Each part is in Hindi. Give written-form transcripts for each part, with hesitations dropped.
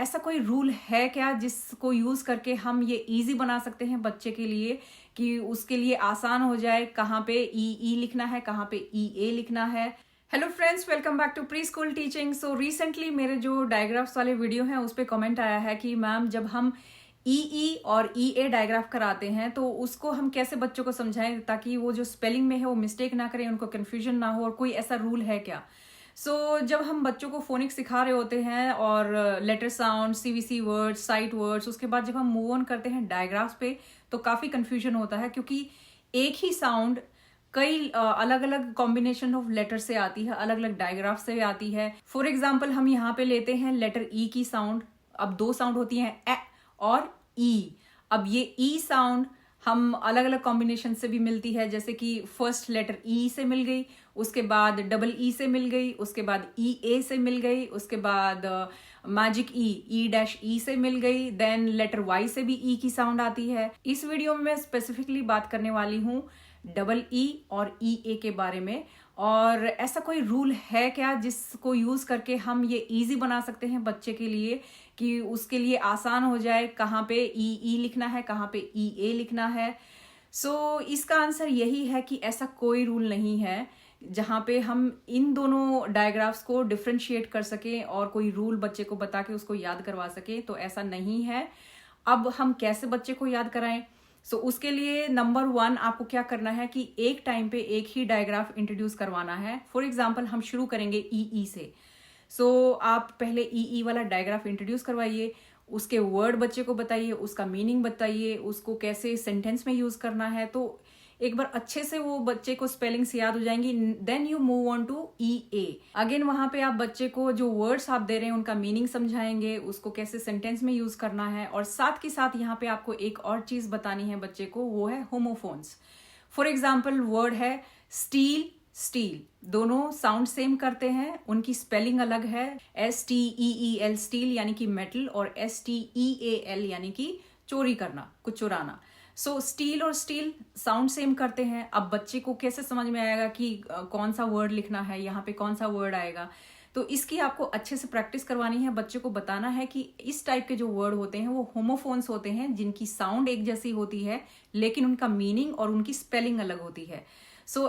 ऐसा कोई रूल है क्या जिसको यूज करके हम ये इजी बना सकते हैं बच्चे के लिए कि उसके लिए आसान हो जाए कहाँ पे ई लिखना है, कहाँ पे ए लिखना है। Hello friends, welcome back to pre school teaching. So recently मेरे जो डायग्राफ्स वाले वीडियो हैं उस पर कमेंट आया है कि मैम जब हम ई और ए डायग्राफ कराते हैं तो उसको हम कैसे बच्चों को समझाएं ताकि वो जो स्पेलिंग में है वो मिस्टेक ना करें, उनको कन्फ्यूजन ना हो, और कोई ऐसा रूल है क्या। जब हम बच्चों को फोनिक्स सिखा रहे होते हैं और letter sound, CVC words, sight words, उसके बाद जब हम मूव ऑन करते हैं डायग्राफ्स पे तो काफी कंफ्यूजन होता है क्योंकि एक ही साउंड कई अलग अलग कॉम्बिनेशन ऑफ लेटर से आती है, अलग अलग डायग्राफ से आती है। फॉर एग्जाम्पल हम यहाँ पे लेते हैं लेटर ई की साउंड। अब दो साउंड होती है ए और ई। अब ये ई साउंड हम अलग अलग कॉम्बिनेशन से भी मिलती है, जैसे कि फर्स्ट लेटर ई से मिल गई, उसके बाद डबल ई से मिल गई, उसके बाद ई ए से मिल गई, उसके बाद मैजिक ई डैश ई से मिल गई, देन लेटर वाई से भी ई की साउंड आती है। इस वीडियो में मैं स्पेसिफिकली बात करने वाली हूँ डबल ई और ई ए के बारे में। और ऐसा कोई रूल है क्या जिसको यूज करके हम ये इजी बना सकते हैं बच्चे के लिए कि उसके लिए आसान हो जाए कहाँ पे ई लिखना है, कहाँ पे ई ए लिखना है। इसका आंसर यही है कि ऐसा कोई रूल नहीं है जहाँ पे हम इन दोनों डायग्राफ्स को डिफ्रेंशिएट कर सकें और कोई रूल बच्चे को बता के उसको याद करवा सके, तो ऐसा नहीं है। अब हम कैसे बच्चे को याद कराएं? उसके लिए नंबर 1 आपको क्या करना है कि एक टाइम पे एक ही डायग्राफ इंट्रोड्यूस करवाना है। फॉर एग्जाम्पल हम शुरू करेंगे ई से। आप पहले ई वाला डायग्राफ इंट्रोड्यूस करवाइए, उसके वर्ड बच्चे को बताइए, उसका मीनिंग बताइए, उसको कैसे सेंटेंस में यूज करना है। तो एक बार अच्छे से वो बच्चे को स्पेलिंग्स याद हो जाएंगी। Then you move on to E A. Again वहां पे आप बच्चे को जो वर्ड्स आप दे रहे हैं उनका मीनिंग समझाएंगे, उसको कैसे सेंटेंस में यूज करना है, और साथ के साथ यहाँ पे आपको एक और चीज बतानी है बच्चे को, वो है होमोफोन्स। फॉर एग्जाम्पल वर्ड है स्टील, स्टील, दोनों साउंड सेम करते हैं, उनकी स्पेलिंग अलग है। STEEL स्टील यानी कि मेटल, और STEAL यानी कि चोरी करना, कुछ चुराना। स्टील और स्टील साउंड सेम करते हैं। अब बच्चे को कैसे समझ में आएगा कि कौन सा वर्ड लिखना है, यहाँ पे कौन सा वर्ड आएगा। तो इसकी आपको अच्छे से प्रैक्टिस करवानी है। बच्चे को बताना है कि इस टाइप के जो वर्ड होते हैं वो होमोफोन्स होते हैं, जिनकी साउंड एक जैसी होती है लेकिन उनका मीनिंग और उनकी स्पेलिंग अलग होती है।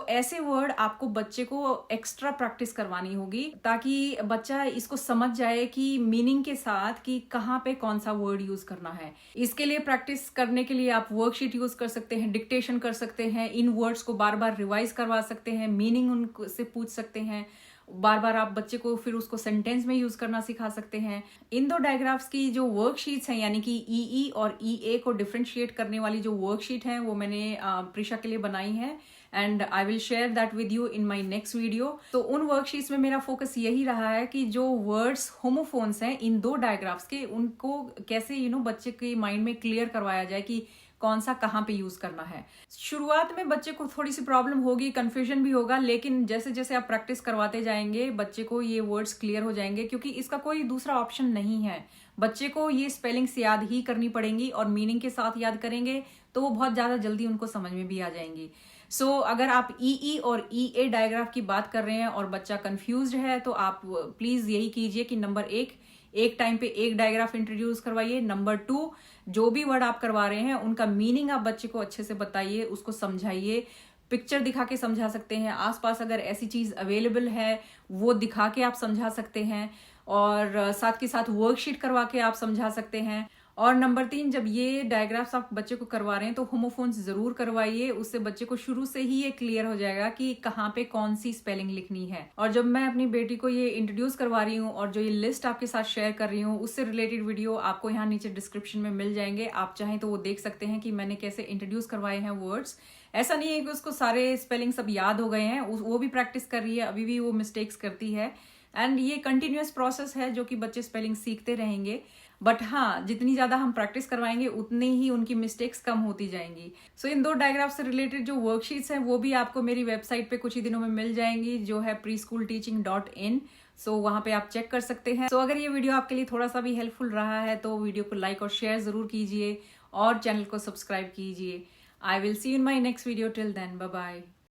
ऐसे वर्ड आपको बच्चे को एक्स्ट्रा प्रैक्टिस करवानी होगी ताकि बच्चा इसको समझ जाए कि मीनिंग के साथ कि कहाँ पे कौन सा वर्ड यूज करना है। इसके लिए प्रैक्टिस करने के लिए आप वर्कशीट यूज कर सकते हैं, डिक्टेशन कर सकते हैं, इन वर्ड्स को बार बार रिवाइज करवा सकते हैं, मीनिंग उनसे पूछ सकते हैं, बार बार आप बच्चे को फिर उसको सेंटेंस में यूज करना सिखा सकते हैं। इन दो डायग्राफ्स की जो वर्कशीट्स हैं यानी कि ई और ई ए को डिफरेंशिएट करने वाली जो वर्कशीट है वो मैंने प्रीशा के लिए बनाई है, and I will share that with you in my next video. तो उन वर्कशीट्स में मेरा फोकस यही रहा है कि जो वर्ड्स होमोफोन्स हैं इन दो डायग्राफ्स के, उनको कैसे बच्चे के माइंड में क्लियर करवाया जाए कि कौन सा कहाँ पे यूज करना है। शुरुआत में बच्चे को थोड़ी सी प्रॉब्लम होगी, कंफ्यूजन भी होगा, लेकिन जैसे जैसे आप प्रैक्टिस करवाते जाएंगे बच्चे को ये वर्ड्स क्लियर हो जाएंगे, क्योंकि इसका कोई दूसरा ऑप्शन नहीं है। बच्चे को ये स्पेलिंग्स याद ही करनी पड़ेंगी और मीनिंग के साथ याद करेंगे तो वो बहुत ज्यादा जल्दी उनको समझ में भी आ जाएंगी। अगर आप ई और ई ए डायग्राफ की बात कर रहे हैं और बच्चा कंफ्यूज्ड है तो आप प्लीज यही कीजिए कि नंबर 1 एक टाइम पे एक डायग्राफ इंट्रोड्यूस करवाइए। नंबर 2 जो भी वर्ड आप करवा रहे हैं उनका मीनिंग आप बच्चे को अच्छे से बताइए, उसको समझाइए, पिक्चर दिखा के समझा सकते हैं, आसपास अगर ऐसी चीज अवेलेबल है वो दिखा के आप समझा सकते हैं, और साथ के साथ वर्कशीट करवा के आप समझा सकते हैं। और नंबर 3 जब ये डायग्राफ्स आप बच्चे को करवा रहे हैं तो होमोफोन्स जरूर करवाइए, उससे बच्चे को शुरू से ही ये क्लियर हो जाएगा कि कहाँ पे कौन सी स्पेलिंग लिखनी है। और जब मैं अपनी बेटी को ये इंट्रोड्यूस करवा रही हूँ और जो ये लिस्ट आपके साथ शेयर कर रही हूँ उससे रिलेटेड वीडियो आपको यहाँ नीचे डिस्क्रिप्शन में मिल जाएंगे, आप चाहें तो वो देख सकते हैं कि मैंने कैसे इंट्रोड्यूस करवाए हैं वर्ड्स। ऐसा नहीं है कि उसको सारे स्पेलिंग सब याद हो गए हैं, वो भी प्रैक्टिस कर रही है, अभी भी वो मिस्टेक्स करती है, एंड ये कंटिन्यूअस प्रोसेस है जो कि बच्चे स्पेलिंग सीखते रहेंगे। बट हाँ, जितनी ज्यादा हम प्रैक्टिस करवाएंगे उतनी ही उनकी मिस्टेक्स कम होती जाएंगी। इन दो डायग्राफ से रिलेटेड जो वर्कशीट्स हैं वो भी आपको मेरी वेबसाइट पे कुछ ही दिनों में मिल जाएंगी, जो है preschoolteaching.in। वहां पे आप चेक कर सकते हैं। अगर ये वीडियो आपके लिए थोड़ा सा भी हेल्पफुल रहा है तो वीडियो को लाइक और शेयर जरूर कीजिए और चैनल को सब्सक्राइब कीजिए। I will see you in my next video. Till then, bye bye.